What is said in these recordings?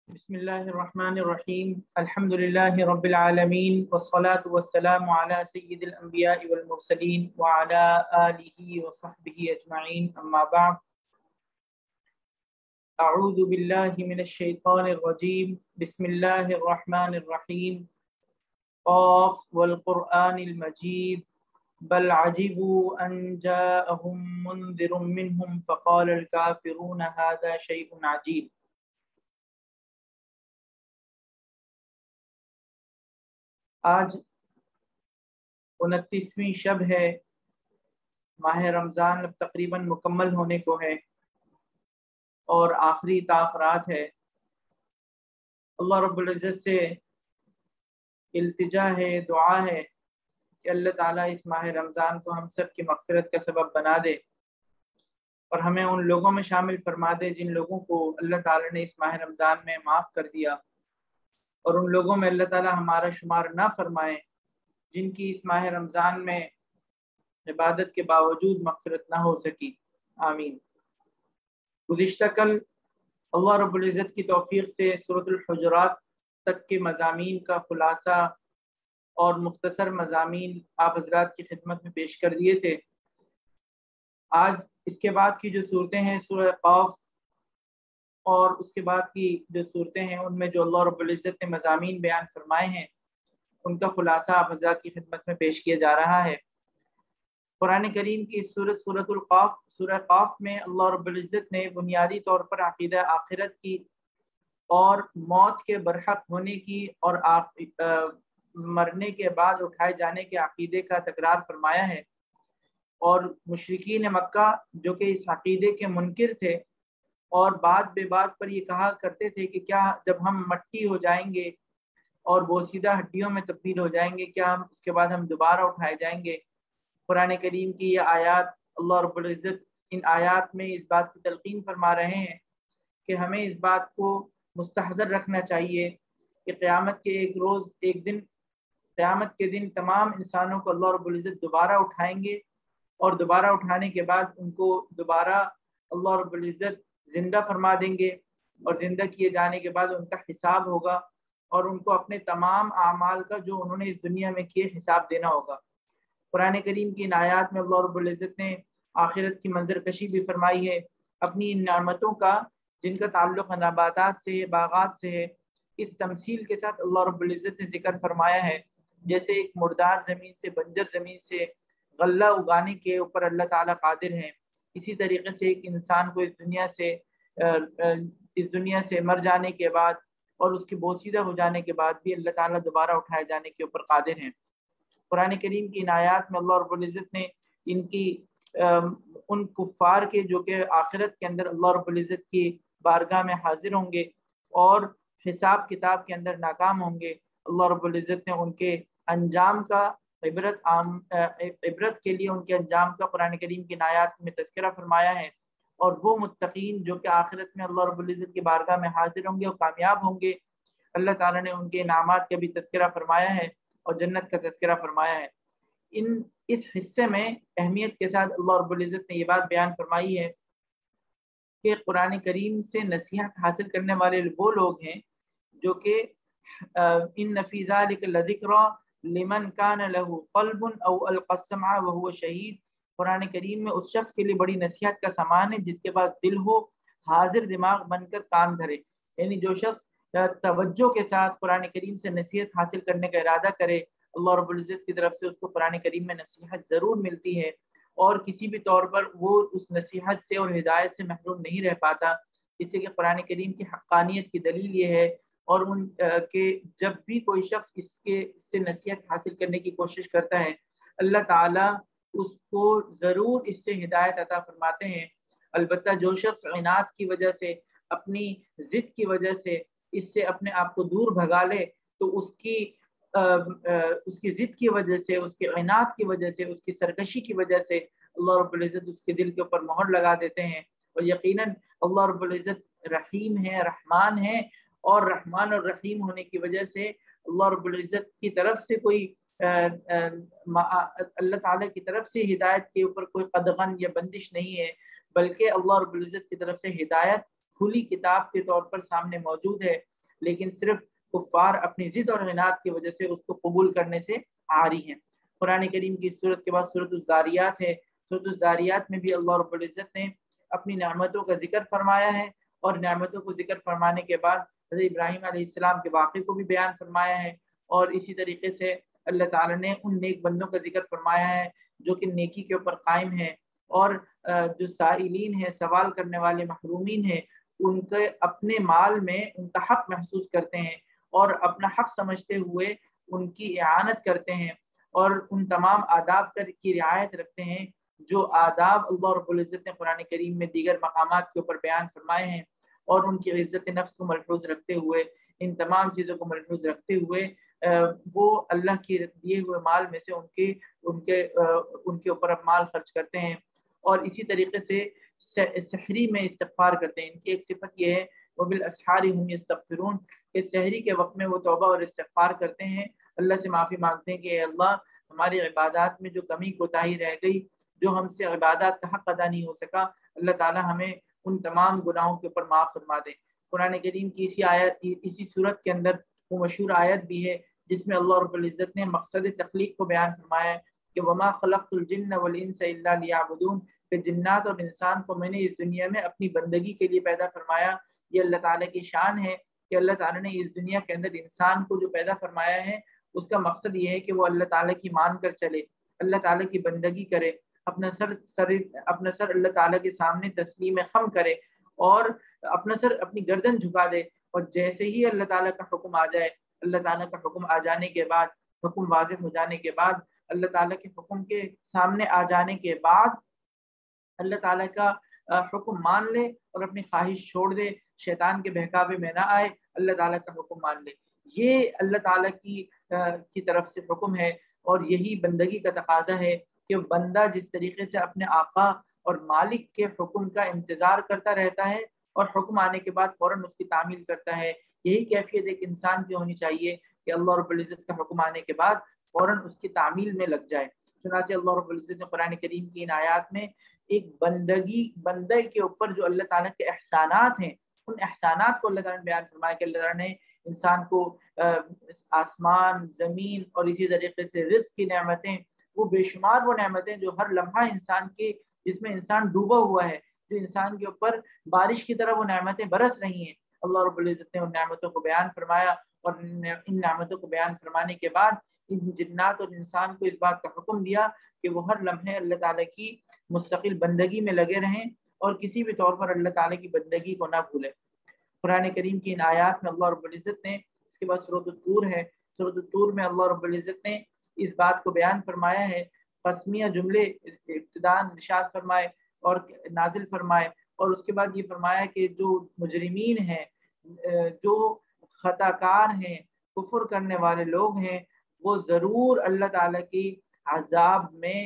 بسم الله الرحمن الرحيم الحمد لله رب العالمين والصلاة والسلام على سيد الأنبياء والمرسلين وعلى آله وصحبه أجمعين أما بعد أعوذ بالله من الشيطان الرجيم بسم الله الرحمن الرحيم قاف والقرآن المجيد بل عجبوا أن جاءهم منذر منهم فقال الكافرون هذا شيء عجيب۔ آج 29ویں شب ہے، ماہ رمضان اب تقریباً مکمل ہونے کو ہے اور آخری طاق رات ہے۔ اللہ رب العزت سے التجا ہے، دعا ہے کہ اللہ تعالیٰ اس ماہ رمضان کو ہم سب کی مغفرت کا سبب بنا دے اور ہمیں ان لوگوں میں شامل فرما دے جن لوگوں کو اللہ تعالیٰ نے اس ماہ رمضان میں معاف کر دیا، اور ان لوگوں میں اللہ تعالیٰ ہمارا شمار نہ فرمائے جن کی اس ماہ رمضان میں عبادت کے باوجود مغفرت نہ ہو سکی، آمین۔ گزشتہ کل اللہ رب العزت کی توفیق سے سورۃ الحجرات تک کے مضامین کا خلاصہ اور مختصر مضامین آپ حضرات کی خدمت میں پیش کر دیے تھے۔ آج اس کے بعد کی جو صورتیں ہیں سورہ قاف اور اس کے بعد کی جو صورتیں ہیں ان میں جو اللہ رب العزت نے مضامین بیان فرمائے ہیں ان کا خلاصہ آپ حضرات کی خدمت میں پیش کیا جا رہا ہے۔ قرآن کریم کی سورۃ القاف، سورہ قاف میں اللہ رب العزت نے بنیادی طور پر عقیدہ آخرت کی اور موت کے برحق ہونے کی اور مرنے کے بعد اٹھائے جانے کے عقیدے کا تکرار فرمایا ہے، اور مشرکین مکہ جو کہ اس عقیدے کے منکر تھے اور بات بے بات پر یہ کہا کرتے تھے کہ کیا جب ہم مٹی ہو جائیں گے اور بوسیدہ ہڈیوں میں تبدیل ہو جائیں گے کیا ہم اس کے بعد ہم دوبارہ اٹھائے جائیں گے؟ قرآن کریم کی یہ آیات، اللہ رب العزت ان آیات میں اس بات کی تلقین فرما رہے ہیں کہ ہمیں اس بات کو مستحضر رکھنا چاہیے کہ قیامت کے قیامت کے دن تمام انسانوں کو اللہ رب العزت دوبارہ اٹھائیں گے، اور دوبارہ اٹھانے کے بعد ان کو دوبارہ اللہ رب العزت زندہ فرما دیں گے، اور زندہ کیے جانے کے بعد ان کا حساب ہوگا اور ان کو اپنے تمام اعمال کا جو انہوں نے اس دنیا میں کیے حساب دینا ہوگا۔ قرآن کریم کی ان آیات میں اللہ رب العزت نے آخرت کی منظر کشی بھی فرمائی ہے، اپنی ان نعمتوں کا جن کا تعلق نباتات سے ہے، باغات سے ہے، اس تمثیل کے ساتھ اللہ رب العزت نے ذکر فرمایا ہے جیسے ایک مردار زمین سے، بنجر زمین سے غلہ اگانے کے اوپر اللہ تعالیٰ قادر ہیں، اسی طریقے سے ایک انسان کو اس دنیا سے مر جانے کے بعد اور اس کے بوسیدہ ہو جانے کے بعد بھی اللہ تعالیٰ دوبارہ اٹھائے جانے کے اوپر قادر ہیں۔ قرآن کریم کی ان آیات میں اللہ رب العزت نے ان کفار کے جو کہ آخرت کے اندر اللہ رب العزت کی بارگاہ میں حاضر ہوں گے اور حساب کتاب کے اندر ناکام ہوں گے، اللہ رب العزت نے ان کے انجام کا عبرت کے لیے ان کے انجام کا قرآن کریم کی آیات میں تذکرہ فرمایا ہے، اور وہ متقین جو کہ آخرت میں اللہ رب العزت کی بارگاہ میں حاضر ہوں گے اور کامیاب ہوں گے، اللہ تعالیٰ نے ان کے انعامات کا بھی تذکرہ فرمایا ہے اور جنت کا تذکرہ فرمایا ہے۔ اس حصے میں اہمیت کے ساتھ اللہ رب العزت نے یہ بات بیان فرمائی ہے کہ قرآن کریم سے نصیحت حاصل کرنے والے وہ لوگ ہیں جو کہ ان فی ذلک لذکری لمن کان لہ قلب او القی السمع وہو شہید، قرآن کریم میں اس شخص کے لیے بڑی نصیحت کا سامان ہے جس کے پاس دل ہو، حاضر دماغ بن کر کان دھرے، یعنی جو شخص توجہ کے ساتھ قرآن کریم سے نصیحت حاصل کرنے کا ارادہ کرے، اللہ رب العزت کی طرف سے اس کو قرآن کریم میں نصیحت ضرور ملتی ہے، اور کسی بھی طور پر وہ اس نصیحت سے اور ہدایت سے محروم نہیں رہ پاتا، اس لیے کہ قرآن کریم کی حقانیت کی دلیل یہ ہے، اور ان کہ جب بھی کوئی شخص اس سے نصیحت حاصل کرنے کی کوشش کرتا ہے اللہ تعالیٰ اس کو ضرور اس سے ہدایت عطا فرماتے ہیں۔ البتہ جو شخص عناد کی وجہ سے، اپنی ضد کی وجہ سے اس سے اپنے آپ کو دور بھگا لے تو اس کی ضد کی وجہ سے، اس کے عناد کی وجہ سے، اس کی سرکشی کی وجہ سے اللہ رب العزت اس کے دل کے اوپر مہر لگا دیتے ہیں، اور یقیناً اللہ رب العزت رحیم ہے، رحمان ہے، اور رحمان اور رحیم ہونے کی وجہ سے اللہ رب العزت کی طرف سے کوئی اللہ تعالیٰ کی طرف سے ہدایت کے اوپر کوئی قدغن یا بندش نہیں ہے، بلکہ اللہ رب العزت کی طرف سے ہدایت کھلی کتاب کے طور پر سامنے موجود ہے۔ لیکن صرف کفار اپنی ضد اور عناد کی وجہ سے اس کو قبول کرنے سے عاری ہیں۔ قرآن کریم کی صورت کے بعد صورت الزاریات ہے۔ صورت الزاریات میں بھی اللہ رب العزت نے اپنی نعمتوں کا ذکر فرمایا ہے، اور نعمتوں کو ذکر فرمانے کے بعد حضرت ابراہیم علیہ السلام کے واقعے کو بھی بیان فرمایا ہے، اور اسی طریقے سے اللہ تعالیٰ نے ان نیک بندوں کا ذکر فرمایا ہے جو کہ نیکی کے اوپر قائم ہیں، اور جو سائلین ہیں، سوال کرنے والے محرومین ہیں، ان کے اپنے مال میں ان کا حق محسوس کرتے ہیں اور اپنا حق سمجھتے ہوئے ان کی اعانت کرتے ہیں، اور ان تمام آداب کی رعایت رکھتے ہیں جو آداب اللہ رب العزت نے قرآن کریم میں دیگر مقامات کے اوپر بیان فرمائے ہیں، اور ان کی عزت نفس کو ملحوظ رکھتے ہوئے، ان تمام چیزوں کو ملحوظ رکھتے ہوئے وہ اللہ کے دیے ہوئے مال میں سے ان کے اوپر مال خرچ کرتے ہیں، اور اسی طریقے سے سحری میں استغفار کرتے ہیں۔ ان کی ایک صفت یہ ہے وَبِالْأَسْحَارِ هُمْ يَسْتَغْفِرُونَ کہ سحری کے وقت میں وہ توبہ اور استغفار کرتے ہیں، اللہ سے معافی مانگتے ہیں کہ اے اللہ ہماری عبادات میں جو کمی کوتاہی رہ گئی، جو ہم سے عبادات کا حق ادا نہیں ہو سکا، اللہ تعالی ہمیں ان تمام گناہوں کے اوپر معاف فرما دے۔ قرآن کریم کی اسی صورت کے اندر وہ مشہور آیت بھی ہے جس میں اللہ رب العزت نے مقصد تخلیق کو بیان فرمایا ہے کہ وَمَا خَلَقْتُ الْجِنَّ وَالْإِنسَ إِلَّا لِيَعْبُدُونَ کہ جنات اور انسان کو میں نے اس دنیا میں اپنی بندگی کے لیے پیدا فرمایا۔ یہ اللہ تعالیٰ کی شان ہے کہ اللہ تعالیٰ نے اس دنیا کے اندر انسان کو جو پیدا فرمایا ہے اس کا مقصد یہ ہے کہ وہ اللہ تعالیٰ کی مان کر چلے، اللہ تعالیٰ کی بندگی کرے، اپنا سر اللہ تعالیٰ کے سامنے تسلیم خم کرے، اور اپنی گردن جھکا دے، اور جیسے ہی اللہ تعالیٰ کا حکم آ جائے، اللہ تعالیٰ کا حکم آ جانے کے بعد، حکم واضح ہو جانے کے بعد، اللہ تعالیٰ کے حکم کے سامنے آ جانے کے بعد اللہ تعالیٰ کا حکم مان لے اور اپنی خواہش چھوڑ دے، شیطان کے بہکاوے میں نہ آئے، اللہ تعالیٰ کا حکم مان لے۔ یہ اللہ تعالیٰ کی طرف سے حکم ہے، اور یہی بندگی کا تقاضا ہے کہ بندہ جس طریقے سے اپنے آقا اور مالک کے حکم کا انتظار کرتا رہتا ہے اور حکم آنے کے بعد فوراً اس کی تعمیل کرتا ہے، یہی کیفیت ایک انسان کی ہونی چاہیے کہ اللہ رب العزت کا حکم آنے کے بعد فوراً اس کی تعمیل میں لگ جائے۔ چنانچہ اللہ رب العزت نے قرآن کریم کی ان آیات میں ایک بندے کے اوپر جو اللہ تعالیٰ کے احسانات ہیں، ان احسانات کو اللہ تعالیٰ نے بیان فرمایا کہ اللہ تعالیٰ نے انسان کو آسمان، زمین اور اسی طریقے سے رزق کی نعمتیں، وہ بے شمار وہ نعمتیں جو ہر لمحہ انسان کے جس میں انسان ڈوبا ہوا ہے، جو انسان کے اوپر بارش کی طرح وہ نعمتیں برس رہی ہیں، اللہ رب العزت نے ان نعمتوں کو بیان فرمایا، اور ان نعمتوں کو بیان فرمانے کے بعد ان جنات اور انسان کو اس بات کا حکم دیا کہ وہ ہر لمحے اللہ تعالیٰ کی مستقل بندگی میں لگے رہیں اور کسی بھی طور پر اللہ تعالیٰ کی بندگی کو نہ بھولیں۔ قرآن کریم کی ان آیات میں اللہ رب العزت نے، اس کے بعد سورۃ الطور ہے، سورۃ الطور میں اللہ رب العزت نے اس بات کو بیان فرمایا ہے، قسمیہ جملے ابتداء ارشاد فرمائے اور نازل فرمائے، اور اس کے بعد یہ فرمایا کہ جو مجرمین ہیں، جو خطا کار ہیں، کفر کرنے والے لوگ ہیں، وہ ضرور اللہ تعالیٰ کی عذاب میں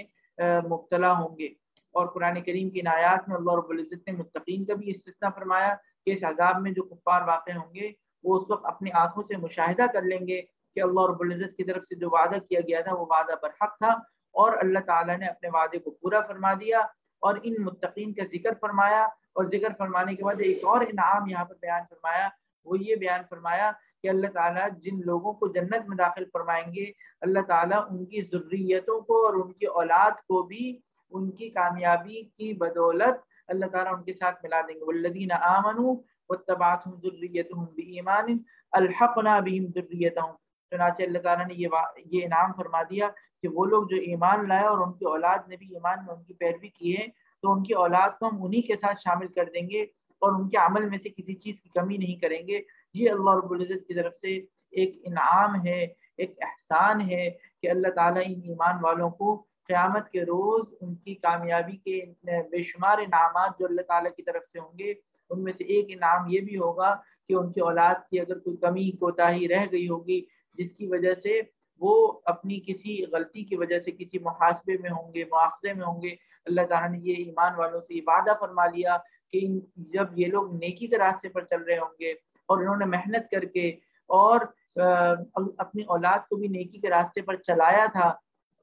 مبتلا ہوں گے۔ اور قرآن کریم کی آیات میں اللہ رب العزت نے متقین کا بھی استثناء فرمایا کہ اس عذاب میں جو کفار واقع ہوں گے وہ اس وقت اپنی آنکھوں سے مشاہدہ کر لیں گے کہ اللہ رب العزت کی طرف سے جو وعدہ کیا گیا تھا وہ وعدہ برحق تھا، اور اللہ تعالیٰ نے اپنے وعدے کو پورا فرما دیا۔ اور ان متقین کا ذکر فرمایا، اور ذکر فرمانے کے بعد ایک اور انعام یہاں پر بیان فرمایا، وہ یہ بیان فرمایا کہ اللہ تعالیٰ جن لوگوں کو جنت میں داخل فرمائیں گے، اللہ تعالیٰ ان کی ذریتوں کو اور ان کی اولاد کو بھی ان کی کامیابی کی بدولت اللہ تعالیٰ ان کے ساتھ ملا دیں گے۔ والذین آمنوا واتبعتهم ذریتهم بإیمان الحقنا بهم ذریتهم۔ چنانچہ اللہ تعالیٰ نے یہ انعام فرما دیا کہ وہ لوگ جو ایمان لائے اور ان کی اولاد نے بھی ایمان میں ان کی پیروی کی ہے، تو ان کی اولاد کو ہم انہی کے ساتھ شامل کر دیں گے اور ان کے عمل میں سے کسی چیز کی کمی نہیں کریں گے۔ یہ اللہ رب العزت کی طرف سے ایک انعام ہے، ایک احسان ہے کہ اللہ تعالیٰ ان ایمان والوں کو قیامت کے روز ان کی کامیابی کے بے شمار انعامات جو اللہ تعالیٰ کی طرف سے ہوں گے، ان میں سے ایک انعام یہ بھی ہوگا کہ ان کی اولاد کی اگر کوئی کمی کوتاہی رہ گئی ہوگی جس کی وجہ سے وہ اپنی کسی غلطی کی وجہ سے کسی محاسبے میں ہوں گے، مواخذے میں ہوں گے، اللہ تعالیٰ نے یہ ایمان والوں سے یہ وعدہ فرما لیا کہ جب یہ لوگ نیکی کے راستے پر چل رہے ہوں گے اور انہوں نے محنت کر کے اور اپنی اولاد کو بھی نیکی کے راستے پر چلایا تھا،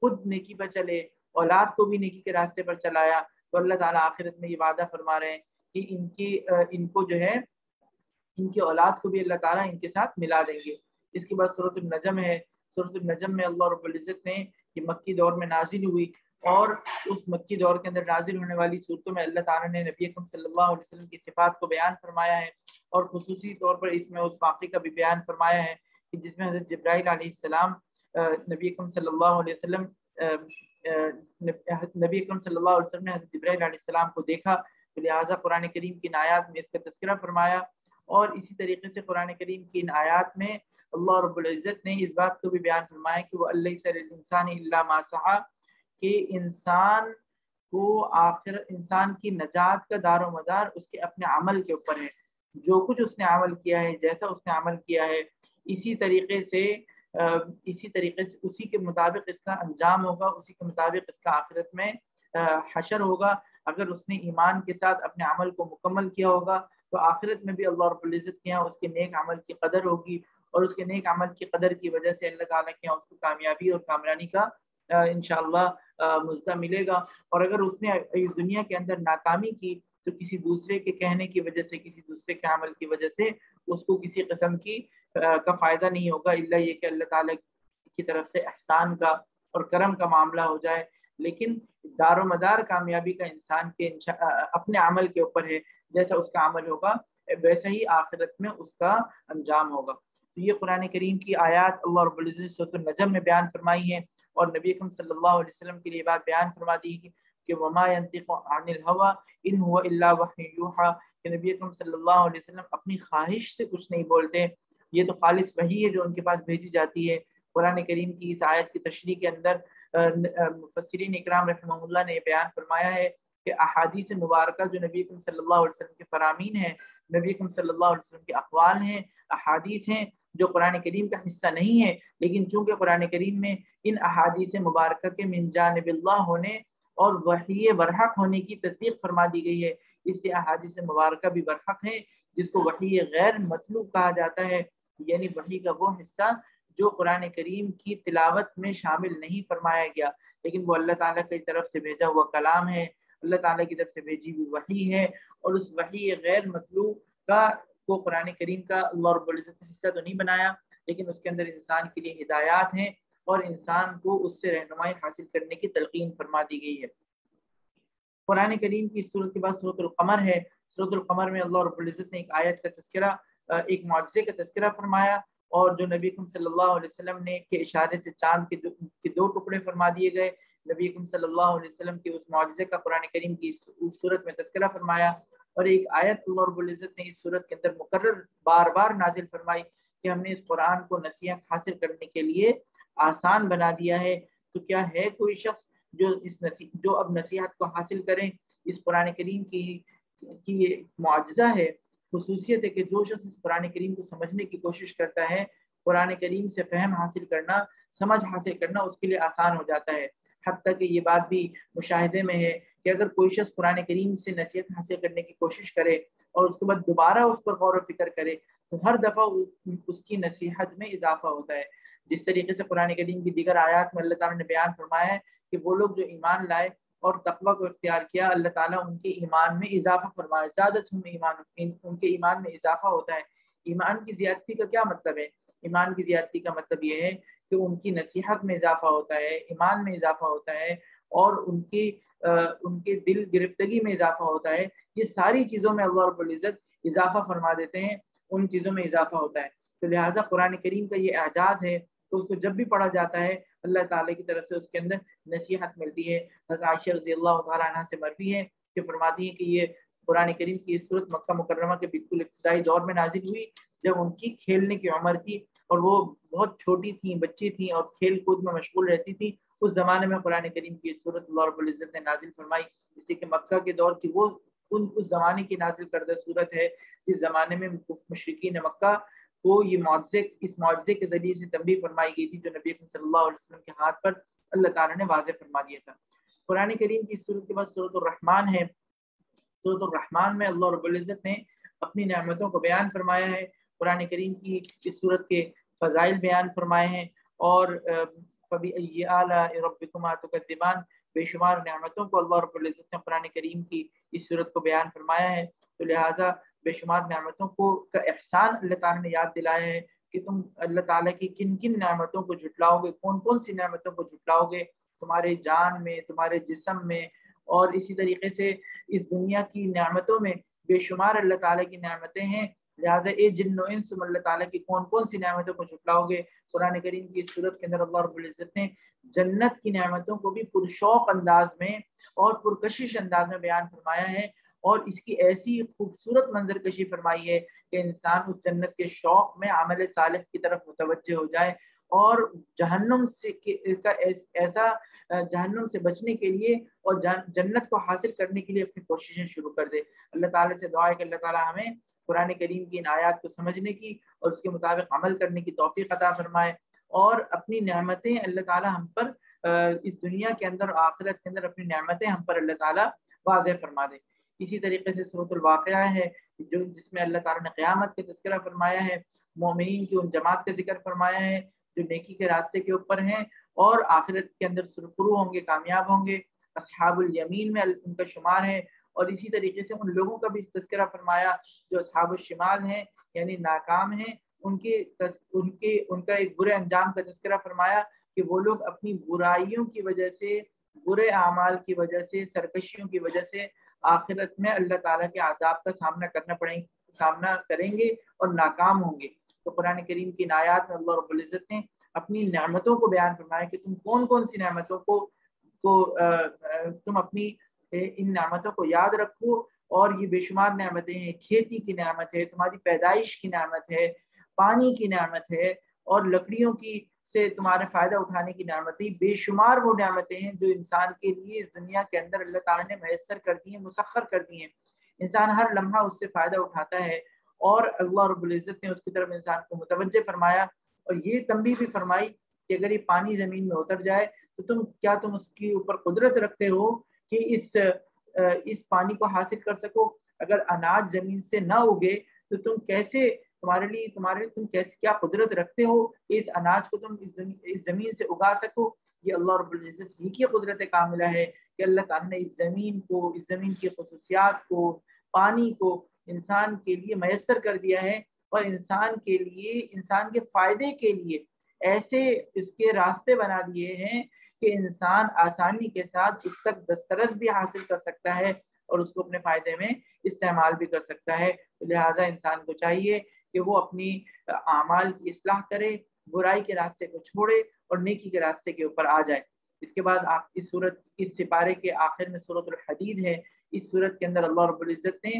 خود نیکی پر چلے، اولاد کو بھی نیکی کے راستے پر چلایا، تو اللہ تعالیٰ آخرت میں یہ وعدہ فرما رہے ہیں کہ ان کو جو ہے ان کی اولاد کو بھی اللہ تعالیٰ ان کے ساتھ ملا دیں گے۔ اس کے بعد سورۃ النجم ہے۔ سورۃ النجم میں اللہ رب العزت نے یہ مکی دور میں نازل ہوئی، اور اس مکی دور کے اندر نازل ہونے والی صورتوں میں اللہ تعالیٰ نے نبی اکرم صلی اللہ علیہ وسلم کی صفات کو بیان فرمایا ہے، اور خصوصی طور پر اس میں اس واقعے کا بھی بیان فرمایا ہے کہ جس میں حضرت جبرائیل علیہ السلام نبی اکرم صلی اللہ علیہ وسلم نے حضرت جبرائیل علیہ السلام کو دیکھا، تو لہٰذا قرآن کریم کی ان آیات میں اس کا تذکرہ فرمایا۔ اور اسی طریقے سے قرآن کریم کی ان آیات میں اللہ رب العزت نے اس بات کو بھی بیان فرمایا کہ وہ لیس للانسان الا ما سعی، کہ انسان کو انسان کی نجات کا دار و مدار اس کے اپنے عمل کے اوپر ہے۔ جو کچھ اس نے عمل کیا ہے، جیسا اس نے عمل کیا ہے، اسی طریقے سے اسی کے مطابق اس کا انجام ہوگا، اسی کے مطابق اس کا آخرت میں حشر ہوگا۔ اگر اس نے ایمان کے ساتھ اپنے عمل کو مکمل کیا ہوگا تو آخرت میں بھی اللہ رب العزت کے یہاں اس کے نیک عمل کی قدر ہوگی، اور اس کے نیک عمل کی قدر کی وجہ سے اللہ تعالیٰ کے یہاں اس کو کامیابی اور کامرانی کا انشاءاللہ مزدہ ملے گا۔ اور اگر اس نے اس دنیا کے اندر ناکامی کی تو کسی دوسرے کے کہنے کی وجہ سے، کسی دوسرے کے عمل کی وجہ سے اس کو کسی قسم کی کا فائدہ نہیں ہوگا، الا یہ کہ اللہ تعالیٰ کی طرف سے احسان کا اور کرم کا معاملہ ہو جائے۔ لیکن دار و مدار کامیابی کا انسان کے اپنے عمل کے اوپر ہے، جیسا اس کا عمل ہوگا ویسا ہی آخرت میں اس کا انجام ہوگا۔ تو یہ قرآن کریم کی آیات اللہ رب العزت سورۃ النجم میں بیان فرمائی ہیں، اور نبی اکرم صلی اللہ علیہ وسلم کے لیے بات بیان فرما دی کہ وما ينطق عن الهوى ان هو الا وحی یوحى، کہ نبی اکرم صلی اللہ علیہ وسلم اپنی خواہش سے کچھ نہیں بولتے، یہ تو خالص وحی ہے جو ان کے پاس بھیجی جاتی ہے۔ قرآن کریم کی اس آیت کی تشریح کے اندر مفسرین اکرام رحمہ اللہ نے بیان فرمایا ہے کہ احادیث مبارکہ جو نبی اکرم صلی اللہ علیہ وسلم کے فرامین ہیں، نبی اکرم صلی اللہ علیہ وسلم کے اقوال ہیں، احادیث ہیں جو قرآن کریم کا حصہ نہیں ہے، لیکن چونکہ قرآن کریم میں ان احادیث مبارکہ کے من جانب اللہ ہونے اور وحی برحق ہونے کی تصدیق فرما دی گئی ہے، اس لیے احادیث مبارکہ بھی برحق ہیں، جس کو وحی غیر مطلوب کہا جاتا ہے، یعنی وحی کا وہ حصہ جو قرآن کریم کی تلاوت میں شامل نہیں فرمایا گیا، لیکن وہ اللہ تعالیٰ کی طرف سے بھیجا ہوا کلام ہے، اللہ تعالیٰ کی طرف سے بھیجی ہوئی وحی ہے، اور اس وحی غیر مطلوب کو قرآن کریم کا اللہ رب العزت نے حصہ تو نہیں بنایا، لیکن اس کے اندر انسان کے لیے ہدایات ہیں، اور انسان کو اس سے رہنمائی حاصل کرنے کی تلقین فرما دی گئی ہے۔ قرآن کریم کی سورت کے بعد سورۃ القمر ہے۔ سورۃ القمر میں اللہ رب العزت نے ایک آیت کا تذکرہ، ایک معجزے کا تذکرہ فرمایا، اور جو نبی اکرم صلی اللہ علیہ وسلم نے کے اشارے سے چاند کے دو ٹکڑے فرما دیے گئے، نبی اکرم صلی اللہ علیہ وسلم کے اس معجزے کا قرآن کریم کی صورت میں تذکرہ فرمایا، اور ایک آیت اللہ رب العزت نے اس صورت کے اندر مقرر بار بار نازل فرمائی کہ ہم نے اس قرآن کو نصیحت حاصل کرنے کے لیے آسان بنا دیا ہے۔ تو کیا ہے کوئی شخص جو اب نصیحت کو حاصل کریں؟ اس قرآن کریم کی معجزہ ہے، خصوصیت ہے کہ جو شخص اس قرآن کریم کو سمجھنے کی کوشش کرتا ہے، قرآن کریم سے فہم حاصل کرنا، سمجھ حاصل کرنا اس کے لیے آسان ہو جاتا ہے۔ حتیٰ کہ یہ بات بھی مشاہدے میں ہے کہ اگر کوئی شخص قرآن کریم سے نصیحت حاصل کرنے کی کوشش کرے اور اس کے بعد دوبارہ اس پر غور و فکر کرے تو ہر دفعہ اس کی نصیحت میں اضافہ ہوتا ہے۔ جس طریقے سے قرآن کریم کی دیگر آیات میں اللہ تعالیٰ نے بیان فرمایا ہے کہ وہ لوگ جو ایمان لائے اور تقویٰ کو اختیار کیا، اللہ تعالیٰ ان کے ایمان میں اضافہ فرمایا، زیادتہم ایمان، ان کے ایمان میں اضافہ ہوتا ہے۔ ایمان کی زیادتی کا کیا مطلب ہے؟ ایمان کی زیادتی کا مطلب یہ ہے کہ ان کی نصیحت میں اضافہ ہوتا ہے، ایمان میں اضافہ ہوتا ہے، اور ان کے دل گرفتگی میں اضافہ ہوتا ہے۔ یہ ساری چیزوں میں اللہ رب العزت اضافہ فرما دیتے ہیں، ان چیزوں میں اضافہ ہوتا ہے۔ تو لہٰذا قرآن کریم کا یہ اعجاز ہے، تو اس کو جب بھی پڑھا جاتا ہے اللہ تعالیٰ کی طرف سے اس کے اندر نصیحت ملتی ہے۔ حضرت عائشہ رضی اللہ تعالیٰ عنہ سے مروی ہے کہ فرماتی ہیں کہ یہ قرآن کریم کی اس صورت مکہ مکرمہ کے بالکل ابتدائی دور میں نازل ہوئی، جب ان کی کھیلنے کی عمر تھی اور وہ بہت چھوٹی تھیں، بچی تھیں اور کھیل کود میں مشغول رہتی تھی۔ اس زمانے میں قرآن کریم کی صورت اللہ رب العزت نے نازل فرمائی، اس لیے کہ مکہ کے دور کی وہ اس زمانے کی نازل کردہ صورت ہے جس زمانے میں مشرکین مکہ کو یہ اس معجزے کے ذریعے سے تنبیہ فرمائی گئی تھی جو نبی اکرم صلی اللہ علیہ وسلم کے ہاتھ پر اللہ تعالیٰ نے واضح فرما دیا تھا۔ قرآن کریم کی صورت کے بعد سورۃ الرحمن ہے۔ سورۃ الرحمن میں اللہ رب العزت نے اپنی نعمتوں کو بیان فرمایا ہے، قرآن کریم کی اس صورت کے فضائل بیان فرمائے ہیں، اور فَبِأَيِّ آلَاءِ رَبِّكُمَا تُكَذِّبَانِ، بے شمار نعمتوں کو اللہ رب العزت نے قرآن کریم کی اس صورت کو بیان فرمایا ہے۔ تو لہٰذا بے شمار نعمتوں کا احسان اللہ تعالیٰ نے یاد دلایا ہے کہ تم اللہ تعالیٰ کی کن کن نعمتوں کو جھٹلاؤ گے، کون کون سی نعمتوں کو جھٹلاؤ گے، تمہارے جان میں، تمہارے جسم میں، اور اسی طریقے سے اس دنیا کی نعمتوں میں بے شمار اللہ تعالیٰ کی نعمتیں ہیں، لہٰذا اے جن و انس تم اللہ تعالیٰ کی کون کون سی نعمتوں کو جھٹلاؤ گے۔ قرآن کریم کی اس صورت کے اندر اللہ رب العزت نے جنت کی نعمتوں کو بھی پرشوق انداز میں اور پرکشش انداز میں بیان فرمایا ہے، اور اس کی ایسی خوبصورت منظر کشی فرمائی ہے کہ انسان اس جنت کے شوق میں عمل صالح کی طرف متوجہ ہو جائے اور جہنم سے ایسا جہنم سے بچنے کے لیے اور جنت کو حاصل کرنے کے لیے اپنی کوششیں شروع کر دے۔ اللہ تعالیٰ سے دعا ہے کہ اللہ تعالیٰ ہمیں قرآن کریم کی ان آیات کو سمجھنے کی اور اس کے مطابق عمل کرنے کی توفیق عطا فرمائے، اور اپنی نعمتیں اللہ تعالیٰ ہم پر اس دنیا کے اندر اور آخرت کے اندر اپنی نعمتیں ہم پر اللہ تعالیٰ واضح فرما دے۔ اسی طریقے سے سورۃ الواقعہ ہے جس میں اللہ تعالیٰ نے قیامت کا تذکرہ فرمایا ہے، مومنین کی ان جماعت کا ذکر فرمایا ہے جو نیکی کے راستے کے اوپر ہیں اور آخرت کے اندر سرخرو ہوں گے، کامیاب ہوں گے، اصحاب الیمین میں ان کا شمار ہے، اور اسی طریقے سے ان لوگوں کا بھی تذکرہ فرمایا جو اصحاب الشمال ہیں یعنی ناکام ہیں، ان کا ایک برے انجام کا تذکرہ فرمایا کہ وہ لوگ اپنی برائیوں کی وجہ سے، برے اعمال کی وجہ سے، سرکشیوں کی وجہ سے آخرت میں اللہ تعالیٰ کے عذاب کا سامنا کریں گے اور ناکام ہوں گے۔ تو قرآن کریم کی آیات میں اللہ رب العزت نے اپنی نعمتوں کو بیان فرمایا کہ تم کون کون سی نعمتوں کو تم اپنی ان نعمتوں کو یاد رکھو، اور یہ بے شمار نعمتیں ہیں، کھیتی کی نعمت ہے، تمہاری پیدائش کی نعمت ہے، پانی کی نعمت ہے، اور لکڑیوں کی سے تمہارے فائدہ اٹھانے کی نعمتیں، بے شمار وہ نعمتیں ہیں جو انسان کے لیے اس دنیا کے اندر اللہ تعالیٰ نے میسر کر دی ہیں، مسخر کر دی ہیں۔ انسان ہر لمحہ اس سے فائدہ اٹھاتا ہے، اور اللہ رب العزت نے اس کی طرف انسان کو متوجہ فرمایا اور یہ تنبیہ بھی فرمائی کہ اگر یہ پانی زمین میں اتر جائے تو تم اس کے اوپر قدرت رکھتے ہو کہ اس پانی کو حاصل کر سکو؟ اگر اناج زمین سے نہ اگے تو تم کیسے تم کیسے کیا قدرت رکھتے ہو کہ اس اناج کو تم اس زمین سے اگا سکو؟ یہ اللہ رب العزت ہی کی قدرت کاملہ ہے کہ اللہ تعالیٰ نے اس زمین کی خصوصیات کو، پانی کو انسان کے لیے میسر کر دیا ہے، اور انسان کے فائدے کے لیے ایسے اس کے راستے بنا دیے ہیں کہ انسان آسانی کے ساتھ اس تک دسترس بھی حاصل کر سکتا ہے اور اس کو اپنے فائدے میں استعمال بھی کر سکتا ہے۔ لہٰذا انسان کو چاہیے کہ وہ اپنی اعمال کی اصلاح کرے، برائی کے راستے کو چھوڑے اور نیکی کے راستے کے اوپر آ جائے۔ اس کے بعد اس سپارے کے آخر میں سورۃ الحدید ہے۔ اس سورت کے اندر اللہ رب العزت نے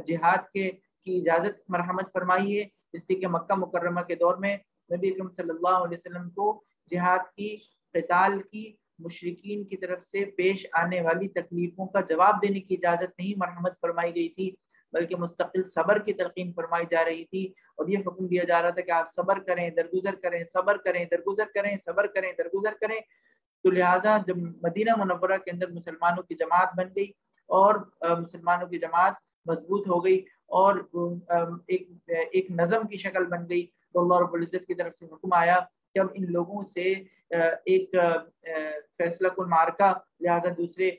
جہاد کی اجازت مرحمت فرمائی ہے، اس لیے کہ مکہ مکرمہ کے دور میں نبی اکرم صلی اللہ علیہ وسلم کو جہاد کی، قتال کی، مشرکین کی طرف سے پیش آنے والی تکلیفوں کا جواب دینے کی اجازت نہیں مرحمت فرمائی گئی تھی، بلکہ مستقل صبر کی تلقین فرمائی جا رہی تھی، اور یہ حکم دیا جا رہا تھا کہ آپ صبر کریں، درگزر کریں، صبر کریں، درگزر کریں، صبر کریں، درگزر کریں۔ تو لہٰذا جب مدینہ منورہ کے اندر مسلمانوں کی جماعت بن گئی اور مسلمانوں کی جماعت مضبوط ہو گئی اور ایک نظم کی شکل بن گئی، تو اللہ رب العزت کی طرف سے حکم آیا کہ اب ان لوگوں سے ایک فیصلہ کن معرکہ، لہٰذا دوسرے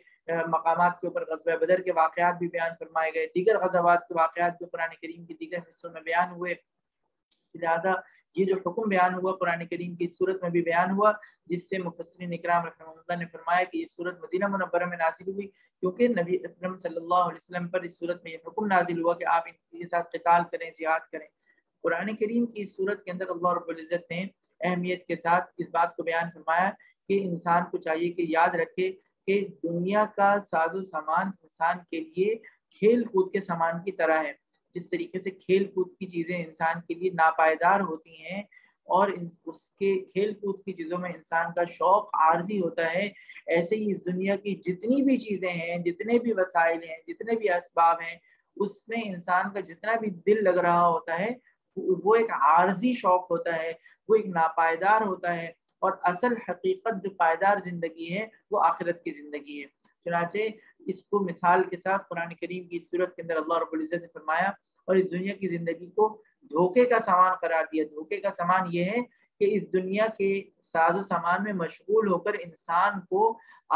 مقامات کے اوپر غزوہ بدر کے واقعات بھی بیان فرمائے گئے، دیگر غزوات کے واقعات بھی قرآن کریم کے دیگر حصوں میں بیان ہوئے، لہٰذا یہ جو حکم بیان ہوا قرآن کریم کی صورت میں بھی بیان ہوا، جس سے مفسرین اکرام رحمہ اللہ نے فرمایا کہ یہ صورت مدینہ منورہ میں نازل ہوئی کیونکہ نبی اکرم صلی اللہ علیہ وسلم پر اس صورت میں یہ حکم نازل ہوا کہ آپ ان کے ساتھ قتال کریں، جہاد کریں۔ قرآن کریم کی اس صورت کے اندر اللہ رب العزت نے اہمیت کے ساتھ اس بات کو بیان فرمایا کہ انسان کو چاہیے کہ یاد رکھے کہ دنیا کا ساز و سامان انسان کے لیے کھیل کود کے سامان کی طرح ہے۔ جس طریقے سے کھیل کود کی چیزیں انسان کے لیے ناپائیدار ہوتی ہیں اور اس کے کھیل کود کی چیزوں میں انسان کا شوق عارضی ہوتا ہے، ایسے ہی اس دنیا کی جتنی بھی چیزیں ہیں، جتنے بھی وسائل ہیں، جتنے بھی اسباب ہیں، اس میں انسان کا جتنا بھی دل لگ رہا ہوتا ہے وہ ایک عارضی شوق ہوتا ہے، وہ ایک ناپائیدار ہوتا ہے، اور اصل حقیقت جو پائیدار زندگی ہے وہ آخرت کی زندگی ہے۔ چنانچہ اس کو مثال کے ساتھ قرآن کریم کی صورت کے اندر اللہ رب العزت نے فرمایا اور اس دنیا کی زندگی کو دھوکے کا سامان قرار دیا۔ دھوکے کا سامان یہ ہے کہ اس دنیا کے ساز و سامان میں مشغول ہو کر انسان کو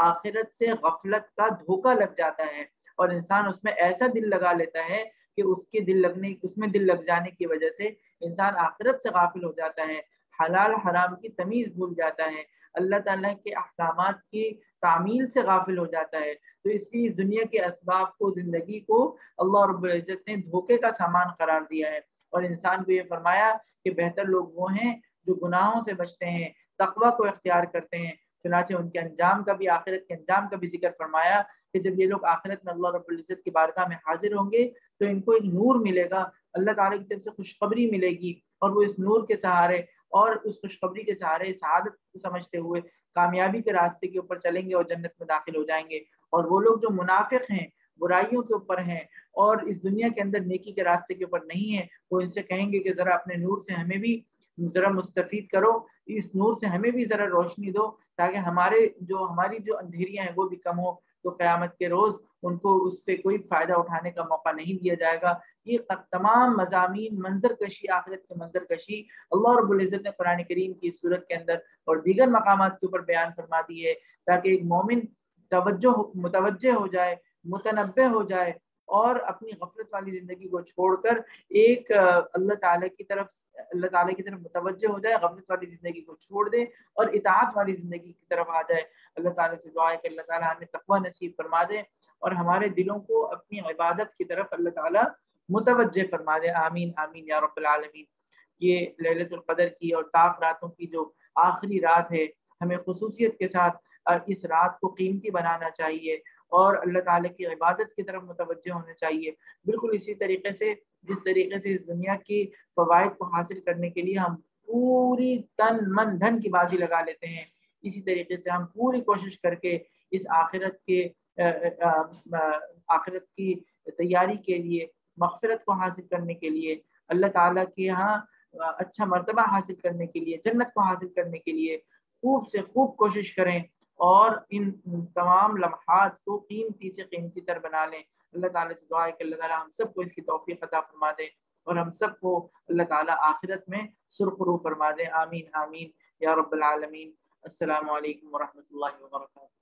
آخرت سے غفلت کا دھوکہ لگ جاتا ہے اور انسان اس میں ایسا دل لگا لیتا ہے کہ اس میں دل لگ جانے کی وجہ سے انسان آخرت سے غافل ہو جاتا ہے، حلال حرام کی تمیز بھول جاتا ہے، اللہ تعالیٰ کے احکامات کی تعمیل سے غافل ہو جاتا ہے۔ تو اس لیے اس دنیا کے اسباب کو، زندگی کو اللہ رب العزت نے دھوکے کا سامان قرار دیا ہے، اور انسان کو یہ فرمایا کہ بہتر لوگ وہ ہیں جو گناہوں سے بچتے ہیں، تقوی کو اختیار کرتے ہیں۔ چنانچہ ان کے انجام کا بھی، آخرت کے انجام کا بھی ذکر فرمایا کہ جب یہ لوگ آخرت میں اللہ رب العزت کی بارگاہ میں حاضر ہوں گے تو ان کو ایک نور ملے گا، اللہ تعالیٰ کی طرف سے خوشخبری ملے گی، اور وہ اس نور کے سہارے اور اس خوشخبری کے سہارے سعادت کو سمجھتے ہوئے کامیابی کے راستے کے اوپر چلیں گے اور جنت میں داخل ہو جائیں گے۔ اور وہ لوگ جو منافق ہیں، برائیوں کے اوپر ہیں اور اس دنیا کے اندر نیکی کے راستے کے اوپر نہیں ہیں، وہ ان سے کہیں گے کہ ذرا اپنے نور سے ہمیں بھی ذرا مستفید کرو، اس نور سے ہمیں بھی ذرا روشنی دو، تاکہ ہماری جو اندھیریاں ہیں وہ بھی کم ہو۔ تو قیامت کے روز ان کو اس سے کوئی فائدہ اٹھانے کا موقع نہیں دیا جائے گا۔ یہ تمام مضامین، منظر کشی، آخرت کے منظر کشی اللہ رب العزت نے قرآن کریم کی صورت کے اندر اور دیگر مقامات کے اوپر بیان فرما دی ہے، تاکہ ایک مومن متوجہ ہو جائے، متنبہ ہو جائے، اور اپنی غفلت والی زندگی کو چھوڑ کر ایک اللہ تعالیٰ کی طرف متوجہ ہو جائے، غفلت والی زندگی کو چھوڑ دے اور اطاعت والی زندگی کی طرف آ جائے۔ اللہ تعالیٰ سے دعا ہے کہ اللہ تعالیٰ ہمیں تقوی نصیب فرما دے اور ہمارے دلوں کو اپنی عبادت کی طرف اللہ تعالیٰ متوجہ فرما دے۔ آمین آمین یا رب العالمین۔ یہ لیلۃ القدر کی اور طاق راتوں کی جو آخری رات ہے، ہمیں خصوصیت کے ساتھ اس رات کو قیمتی بنانا چاہیے اور اللہ تعالیٰ کی عبادت کی طرف متوجہ ہونا چاہیے، بالکل اسی طریقے سے جس طریقے سے اس دنیا کی فوائد کو حاصل کرنے کے لیے ہم پوری تن من دھن کی بازی لگا لیتے ہیں، اسی طریقے سے ہم پوری کوشش کر کے اس آخرت کی تیاری کے لیے، مغفرت کو حاصل کرنے کے لیے، اللہ تعالیٰ کے ہاں اچھا مرتبہ حاصل کرنے کے لیے، جنت کو حاصل کرنے کے لیے خوب سے خوب کوشش کریں اور ان تمام لمحات کو قیمتی سے قیمتی تر بنا لیں۔ اللہ تعالیٰ سے دعا ہے کہ اللہ تعالیٰ ہم سب کو اس کی توفیق عطا فرما دے اور ہم سب کو اللہ تعالیٰ آخرت میں سرخرو فرما دے۔ آمین آمین یا رب العالمین۔ السلام علیکم ورحمۃ اللہ وبرکاتہ۔